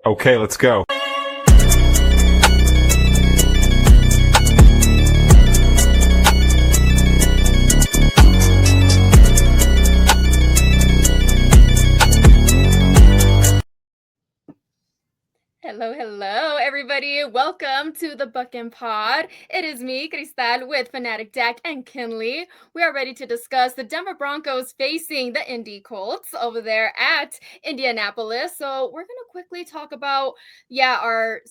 Okay, let's go. Hello, everybody. Welcome to the Buckem Pod. It is me, Cristal, with Fanatic Dak and Kinley. We are ready to discuss the Denver Broncos facing the Indy Colts over there at Indianapolis. So we're going to quickly talk about, our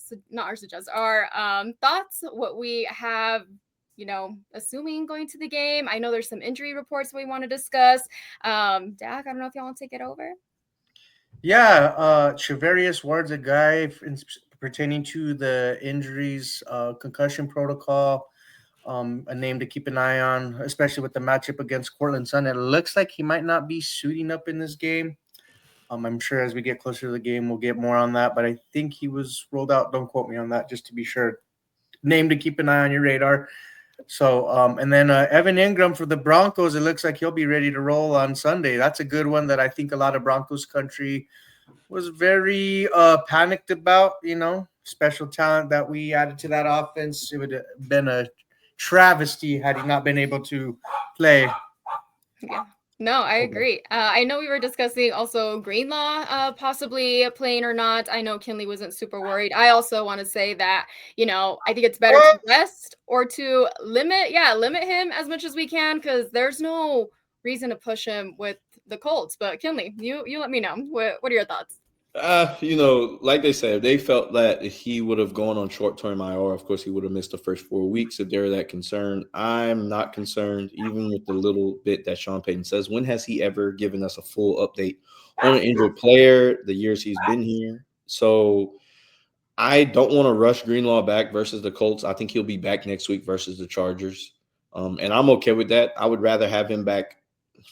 thoughts, what we have assuming going to the game. I know there's some injury reports we want to discuss. Dak, I don't know if y'all want to take it over. Yeah, Shavarius Ward's a guy pertaining to the injuries, concussion protocol, a name to keep an eye on, especially with the matchup against Cortland Sun. It looks like he might not be suiting up in this game. I'm sure as we get closer to the game, we'll get more on that, but I think he was rolled out. Don't quote me on that, just to be sure. Name to keep an eye on your radar. So, and then Evan Ingram for the Broncos, it looks like he'll be ready to roll on Sunday. That's a good one that I think a lot of Broncos country was very panicked about, special talent that we added to that offense. It would have been a travesty had he not been able to play. Yeah. No, I agree. I know we were discussing also Greenlaw possibly playing or not. I know Kinley wasn't super worried. I also want to say that, I think it's better to rest or to limit him as much as we can because there's no reason to push him with the Colts. But Kinley, you let me know. What are your thoughts? Like they said, they felt that he would have gone on short-term IR. Of course, he would have missed the first 4 weeks if they're that concerned. I'm not concerned, even with the little bit that Sean Payton says. When has he ever given us a full update on an injured player the years he's been here? So I don't want to rush Greenlaw back versus the Colts. I think he'll be back next week versus the Chargers. And I'm okay with that. I would rather have him back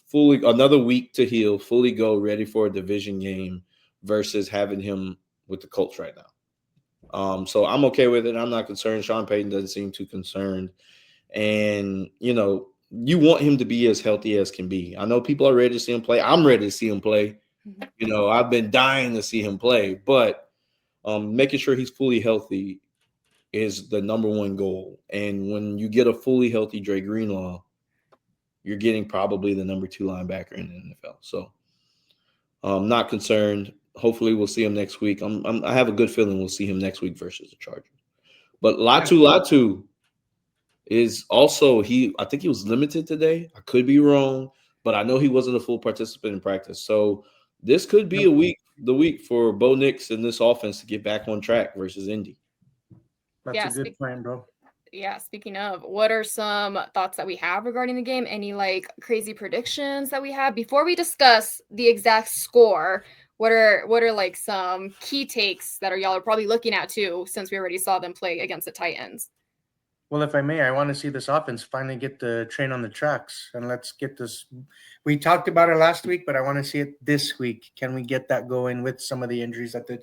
fully another week to heal, fully go, ready for a division game versus having him with the Colts right now. So I'm okay with it. I'm not concerned. Sean Payton doesn't seem too concerned. And, you want him to be as healthy as can be. I know people are ready to see him play. I'm ready to see him play. I've been dying to see him play. But making sure he's fully healthy is the number one goal. And when you get a fully healthy Dre Greenlaw, you're getting probably the number 2 linebacker in the NFL. So I'm not concerned. Hopefully we'll see him next week. I have a good feeling we'll see him next week versus the Chargers. But Latu is also I think he was limited today. I could be wrong, but I know he wasn't a full participant in practice. So this could be the week for Bo Nix and this offense to get back on track versus Indy. That's a good plan, bro. Yeah, speaking of, what are some thoughts that we have regarding the game? Any crazy predictions that we have before we discuss the exact score? What are some key takes that y'all are probably looking at too, since we already saw them play against the Titans? Well, if I may, I want to see this offense finally get the train on the tracks, and let's get this. We talked about it last week, but I want to see it this week. Can we get that going with some of the injuries that the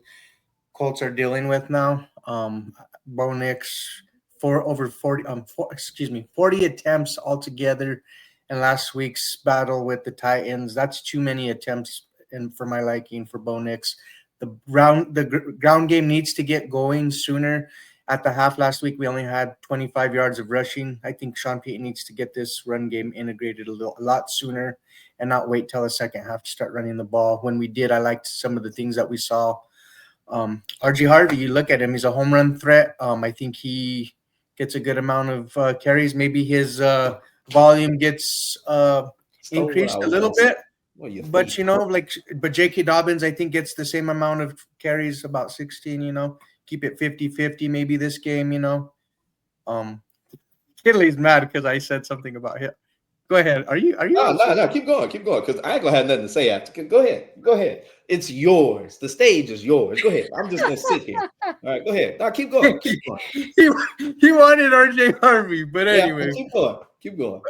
Colts are dealing with now? Bo Nix for over 40 attempts altogether in last week's battle with the Titans. That's too many attempts, and for my liking, for Bo Nix. The ground game needs to get going sooner. At the half last week, we only had 25 yards of rushing. I think Sean Payton needs to get this run game integrated a lot sooner and not wait till the second half to start running the ball. When we did, I liked some of the things that we saw. RG Harvey, you look at him, he's a home run threat. I think he gets a good amount of carries. Maybe his volume gets increased a little bit. But but J.K. Dobbins, I think, gets the same amount of carries, about 16. Keep it 50-50 maybe this game. Kinley's mad because I said something about him. Go ahead. Are you? No. Keep going, because I ain't gonna have nothing to say after. Go ahead. It's yours. The stage is yours. Go ahead. I'm just gonna sit here. All right, go ahead. No, keep going. He wanted RJ Harvey, but anyway, keep going.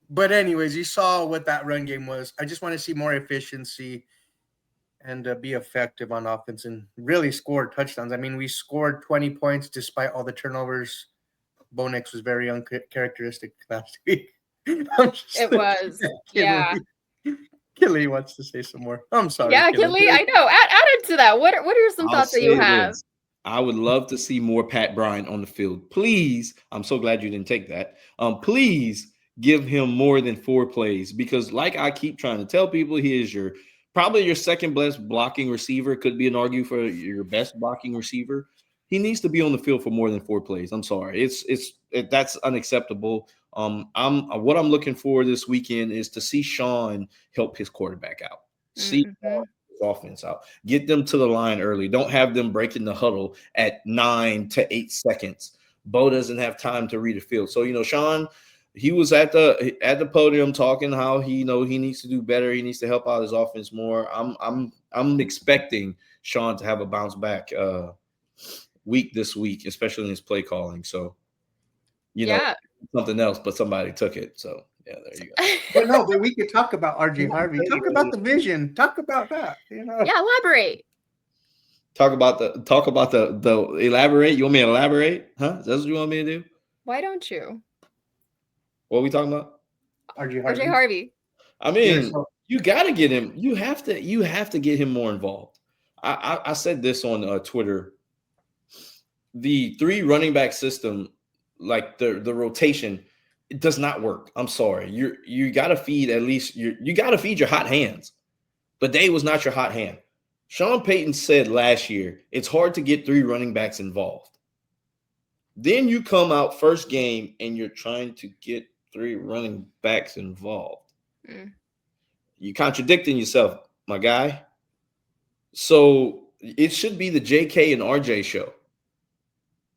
But anyways, you saw what that run game was. I just want to see more efficiency and be effective on offense and really score touchdowns. I mean, we scored 20 points despite all the turnovers. Bo Nix was very uncharacteristic last week. It was, yeah. Kelly wants to say some more. I'm sorry. Yeah, Kelly. Kinley, I know. Add into that. What are some I'll thoughts that you say have? this. I would love to see more Pat Bryant on the field. Please, I'm so glad you didn't take that. Please give him more than 4 plays because, like I keep trying to tell people, he is probably your second best blocking receiver. Could be an argue for your best blocking receiver. He needs to be on the field for more than 4 plays. I'm sorry, that's unacceptable. What I'm looking for this weekend is to see Sean help his quarterback out. See Mm-hmm. offense out. Get them to the line early. Don't have them breaking the huddle at 9 to 8 seconds. Bo doesn't have time to read the field. So, Sean, he was at the podium talking how he needs to do better. He needs to help out his offense more. I'm expecting Sean to have a bounce back week this week, especially in his play calling. So, Yeah. something else, but somebody took it. So yeah, there you But but we could talk about RJ Harvey. Talk about the vision. Talk about that. Yeah, elaborate. Talk about the elaborate. You want me to elaborate? Huh? That's what you want me to do? Why don't you? What are we talking about? RJ Harvey. I mean, you got to get him. You have to get him more involved. I said this on Twitter. The 3 running back system, like the rotation, it does not work. I'm sorry. You got to feed at least you got to feed your hot hands. But Day was not your hot hand. Sean Payton said last year, it's hard to get 3 running backs involved. Then you come out first game and you're trying to get 3 running backs involved. You're contradicting yourself, my guy. So it should be the JK and RJ show.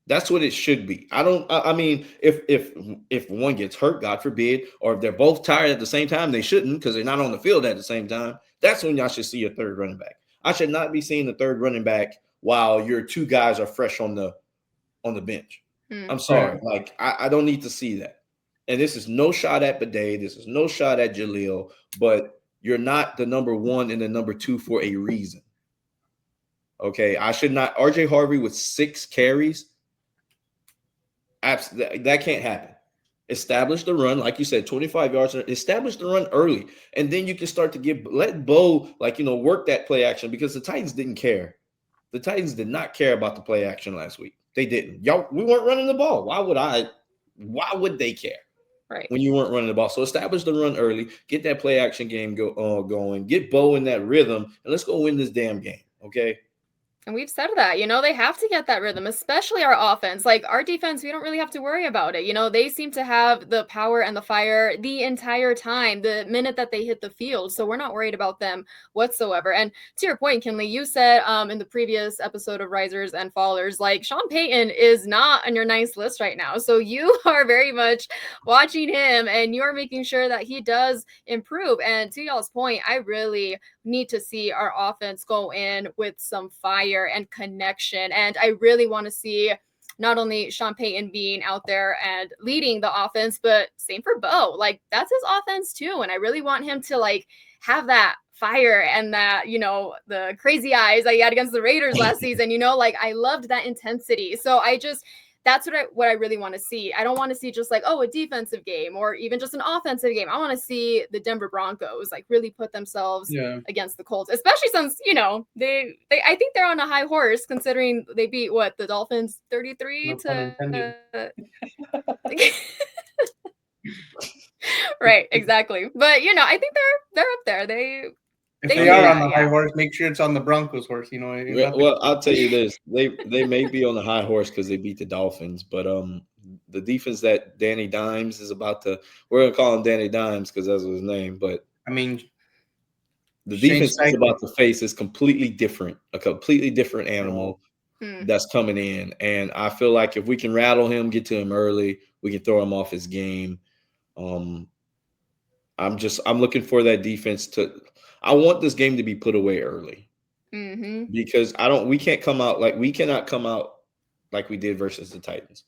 That's what it should be. I mean, if one gets hurt, God forbid, or if they're both tired at the same time, they shouldn't because they're not on the field at the same time. That's when y'all should see a 3rd running back. I should not be seeing the 3rd running back while your 2 guys are fresh on the bench. I'm sorry. Like, I don't need to see that. And this is no shot at Bidet. This is no shot at Jaleel, but you're not the number 1 and the number 2 for a reason. Okay. I should not. RJ Harvey with 6 carries. That can't happen. Establish the run, like you said, 25 yards. Establish the run early, and then you can start to let Bo work that play action because the Titans didn't care. The Titans did not care about the play action last week. They didn't. We weren't running the ball. Why would they care? Right. When you weren't running the ball. So establish the run early, get that play action game going, get Bo in that rhythm, and let's go win this damn game. Okay. And we've said that, they have to get that rhythm, especially our offense. Like our defense, we don't really have to worry about it. They seem to have the power and the fire the entire time, the minute that they hit the field. So we're not worried about them whatsoever. And to your point, Kinley, you said in the previous episode of Risers and Fallers, like Sean Payton is not on your nice list right now. So you are very much watching him and you're making sure that he does improve. And to y'all's point, I really need to see our offense go in with some fire and connection. And I really want to see not only Sean Payton being out there and leading the offense, but same for Bo. Like that's his offense too. And I really want him to have that fire and that, the crazy eyes that he had against the Raiders last season, I loved that intensity. So that's what I really want to see. I don't want to see just a defensive game or even just an offensive game. I want to see the Denver Broncos really put themselves against the Colts, especially since, they I think they're on a high horse considering they beat the Dolphins 33 to Right, exactly. But I think they're up there. If they are on the high horse, make sure it's on the Broncos horse. Well, I'll tell you this: they may be on the high horse because they beat the Dolphins, but the defense that Danny Dimes is we're gonna call him Danny Dimes because that's his name. But I mean, the defense is about to face is completely different, a completely different animal that's coming in, and I feel like if we can rattle him, get to him early, we can throw him off his game. I'm looking for that defense I want this game to be put away early because we cannot come out like we did versus the Titans.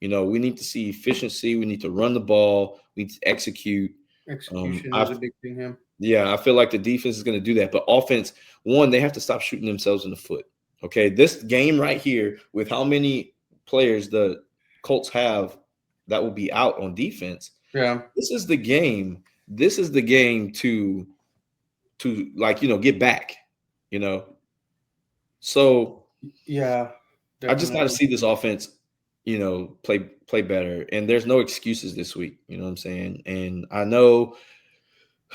We need to see efficiency. We need to run the ball. We need to execute. Execution is a big thing. Yeah, I feel like the defense is going to do that. But offense, they have to stop shooting themselves in the foot. Okay, this game right here with how many players the Colts have that will be out on defense. Yeah, this is the game. This is the game to to like, get back, you know. So Yeah, I just got to definitely. see this offense, play better. And there's no excuses this week. You know what I'm saying? And I know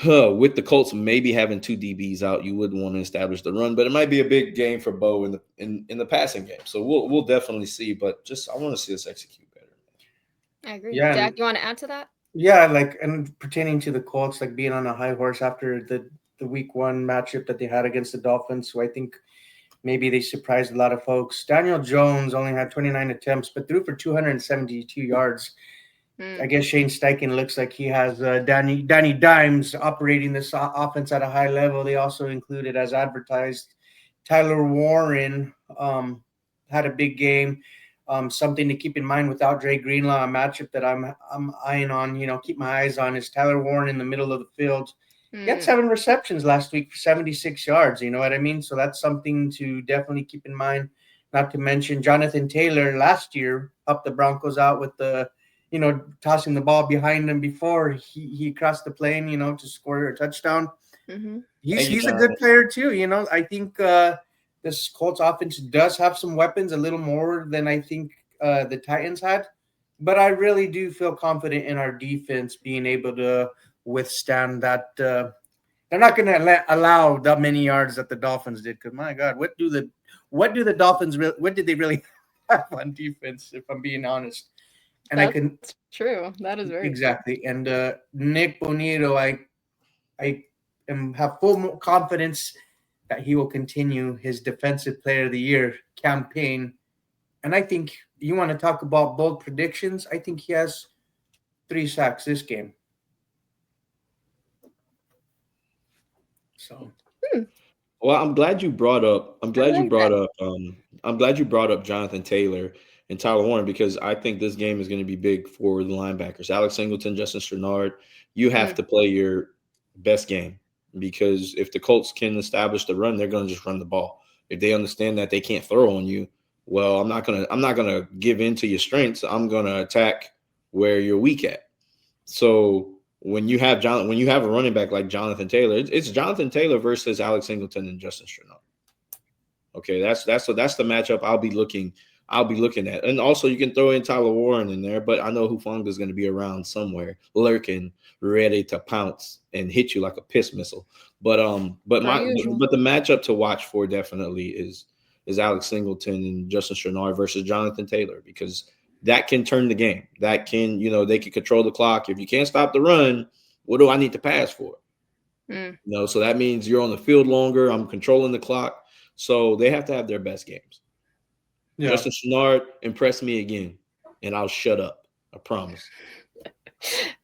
with the Colts maybe having two DBs out, you wouldn't want to establish the run, but it might be a big game for Bo in the passing game. So we'll definitely see. But just I want to see us execute better. I agree. Yeah, Dak, and you want to add to that? yeah, like and pertaining to the Colts, like being on a high horse after the week one matchup that they had against the Dolphins. So I think maybe they surprised a lot of folks. Daniel Jones only had 29 attempts, but threw for 272 yards. I Mm, guess Shane Steichen looks like he has Danny Dimes operating this offense at a high level. They also included, as advertised, Tyler Warren had a big game. Something to keep in mind without Dre Greenlaw, a matchup that I'm eyeing on. Keep my eyes on is Tyler Warren in the middle of the field. He had mm, 7 receptions last week for 76 yards. You know what I mean? So that's something to definitely keep in mind. Not to mention Jonathan Taylor last year helped the Broncos out with tossing the ball behind him before he crossed the plane, to score a touchdown. mm-hmm. He's Thank you, he's a good Jonathan. player too. I think this Colts offense does have some weapons, a little more than I think the Titans had. But I really do feel confident in our defense being able to withstand that. They're not going to allow that many yards that the Dolphins did. Because my God, what do the Dolphins what did they really have on defense? If I'm being honest, and I That's can true. That is very true. exactly. And Nick Bonito, have full confidence that he will continue his Defensive Player of the Year campaign. And I think you want to talk about bold predictions. I think he has 3 sacks this game. So Hmm, Well, I'm glad you brought up. I like that. I'm glad you brought up Jonathan Taylor and Tyler Warren because I think this game is going to be big for the linebackers. Alex Singleton, Justin Sternard. You have Mm, to play your best game because if the Colts can establish the run, they're going to just run the ball. If they understand that they can't throw on you, well, I'm not gonna give in to your strengths. I'm gonna attack where you're weak at. So when you have a running back like Jonathan Taylor, it's Jonathan Taylor versus Alex Singleton and Justin Sternard. Okay, that's the matchup I'll be looking at. And also you can throw in Tyler Warren in there, but I know Hufanga is going to be around somewhere, lurking, ready to pounce and hit you like a piss missile. But per usual. the matchup to watch for definitely is Alex Singleton and Justin Sternard versus Jonathan Taylor because that can turn the game. That can, they can control the clock. If you can't stop the run, what do I need to pass for? Mm. So that means you're on the field longer. I'm controlling the clock. So they have to have their best games. yeah, Justin Chenard, impress me again, and I'll shut up. I promise.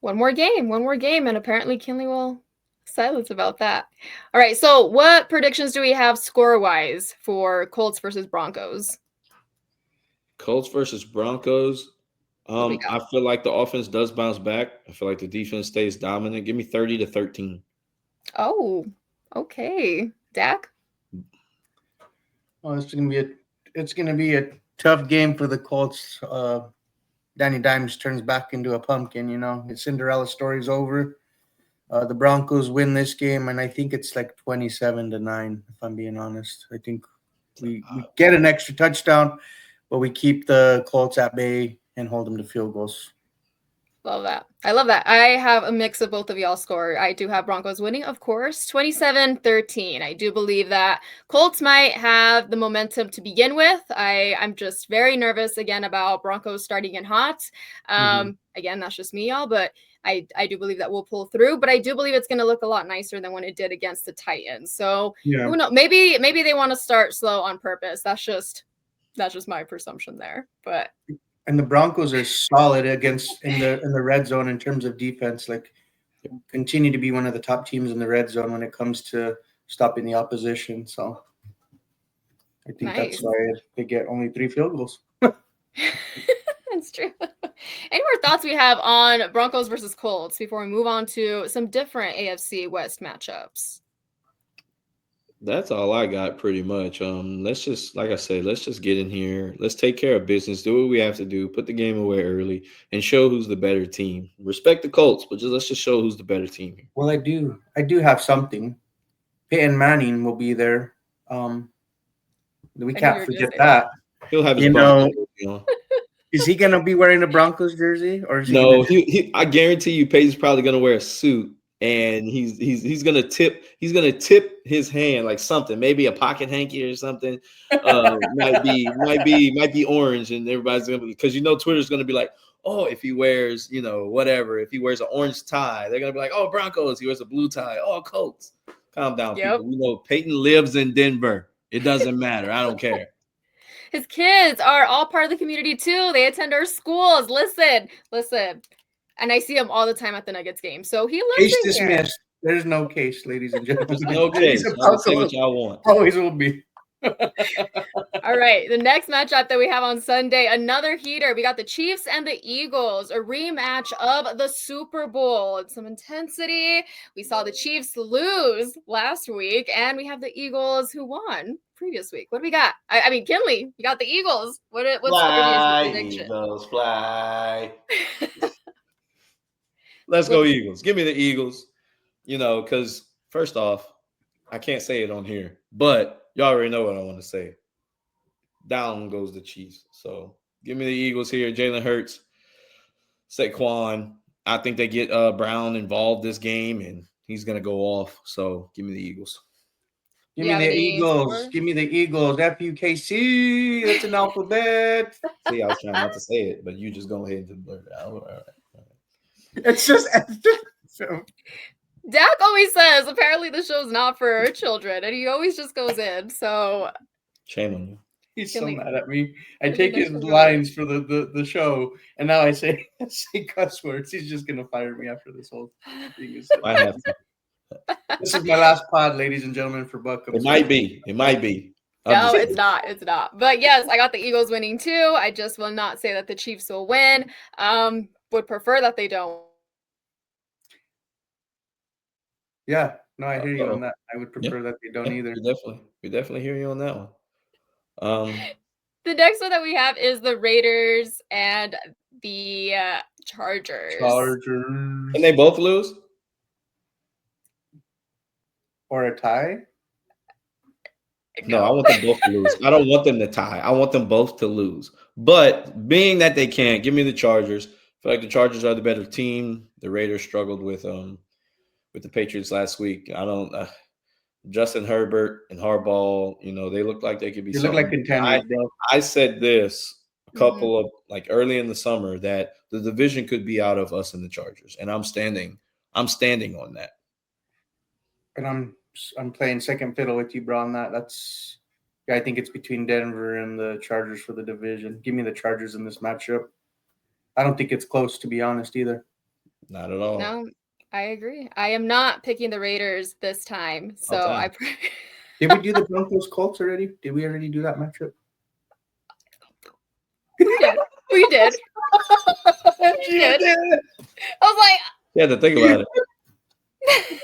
One more game, and apparently Kinley will silence about that. All right, so what predictions do we have score-wise for Colts versus Broncos? Colts versus Broncos. What do we got? I feel like the offense does bounce back. I feel like the defense stays dominant. Give me 30-13. Oh, okay. Dak? well, it's gonna be a tough game for the Colts. Danny Dimes turns back into a pumpkin. His Cinderella story's over. The Broncos win this game, and I think it's like 27-9. If I'm being honest, I think we get an extra touchdown, but we keep the Colts at bay and hold them to field goals. Love that. I love that. I have a mix of both of y'all score. I do have Broncos winning, of course, 27-13. I do believe that Colts might have the momentum to begin with. I'm just very nervous again about Broncos starting in hot. Mhm. Again, that's just me, y'all, but I do believe that we'll pull through, but I do believe it's going to look a lot nicer than when it did against the Titans. So Yeah, who knows? Maybe they want to start slow on purpose. That's just my presumption there. But and the Broncos are solid against in the red zone in terms of defense. Like, continue to be one of the top teams in the red zone when it comes to stopping the opposition. So I think that's nice. why they get only 3 field goals. That's true. Any more thoughts we have on Broncos versus Colts before we move on to some different AFC West matchups? That's all I got pretty much. Let's just, like I said, let's just get in here. Let's take care of business, do what we have to do, put the game away early, and show who's the better team. Respect the Colts, but let's just show who's the better team here. Well, I do have something. Peyton Manning will be there. We I knew you can't were gonna forget say that. He'll have his You Broncos know, jersey on. is he gonna be wearing a Broncos jersey, or is he No, gonna? I guarantee you, Peyton's probably gonna wear a suit, and he's gonna tip his hand like something, maybe a pocket hanky or something. Might be orange, and everybody's gonna be, because Twitter's gonna be like, oh, if he wears whatever, if he wears an orange tie, they're gonna be like, oh, Broncos. He wears a blue tie, oh, Colts. Calm down, Yep. people. We know Peyton lives in Denver. It doesn't matter. I don't care. His kids are all part of the community too. They attend our schools. Listen. And I see him all the time at the Nuggets game. So he lives Case in here. dismissed. There's no case, ladies and gentlemen. There's no He's case. a Y'all can say Bronco. what y'all want. Always will be. All right. The next matchup that we have on Sunday, another heater. We got the Chiefs and the Eagles, a rematch of the Super Bowl. It's some intensity. We saw the Chiefs lose last week, and we have the Eagles who won previous week. What do we got? I mean, Kinley, you got the Eagles. What's Fly, the prediction? Eagles, fly. Let's go Eagles. Give me the Eagles. Because first off, I can't say it on here, but y'all already know what I want to say. Down goes the Chiefs. So give me the Eagles here. Jalen Hurts, Saquon. I think they get Brown involved this game, and he's going to go off. So give me the Eagles. Give me the Eagles. Give me the Eagles. FUKC. That's an alphabet. See, I was trying not to say it, but you just go ahead and blurt it out. All right. It's just. Dak always says, apparently the show's not for children, and he always just goes in. So shame on you. He's so mad at me. I take his lines for the show, and now I say cuss words. He's just gonna fire me after this whole thing. I have to. This is my last pod, ladies and gentlemen, for Buckem. It might be. No, it's not. It's not. But yes, I got the Eagles winning too. I just will not say that the Chiefs will win. Would prefer that they don't. Yeah, no, I hear you on that. I would prefer that they don't either. We definitely hear you on that one. The next one that we have is the Raiders and the Chargers. Chargers. Can they both lose? Or a tie? No, I want them both to lose. I don't want them to tie. I want them both to lose. But being that they can't, give me the Chargers. I feel like the Chargers are the better team. The Raiders struggled with the Patriots last week. I don't Justin Herbert and Harbaugh, they look like they could be. They look like contenders, bro. I said this a couple of early in the summer that the division could be out of us and the Chargers, and I'm standing on that. And I'm playing second fiddle with you, bro, on that. I think it's between Denver and the Chargers for the division. Give me the Chargers in this matchup. I don't think it's close, to be honest, either. Not at all. No, I agree. I am not picking the Raiders this time. So Did we do the Broncos Colts already? Did we already do that matchup? We did. I was like, you had to think about it.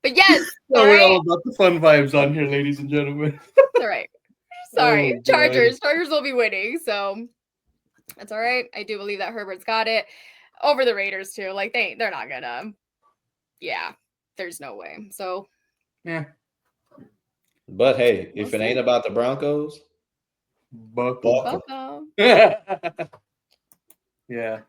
But yes. We're all about the fun vibes on here, ladies and gentlemen. All right. Sorry. Chargers will be winning. So that's all right. I do believe that Herbert's got it over the Raiders too. Like they're not gonna. Yeah, there's no way. So yeah. But hey, if it ain't about the Broncos, Buckem. Yeah.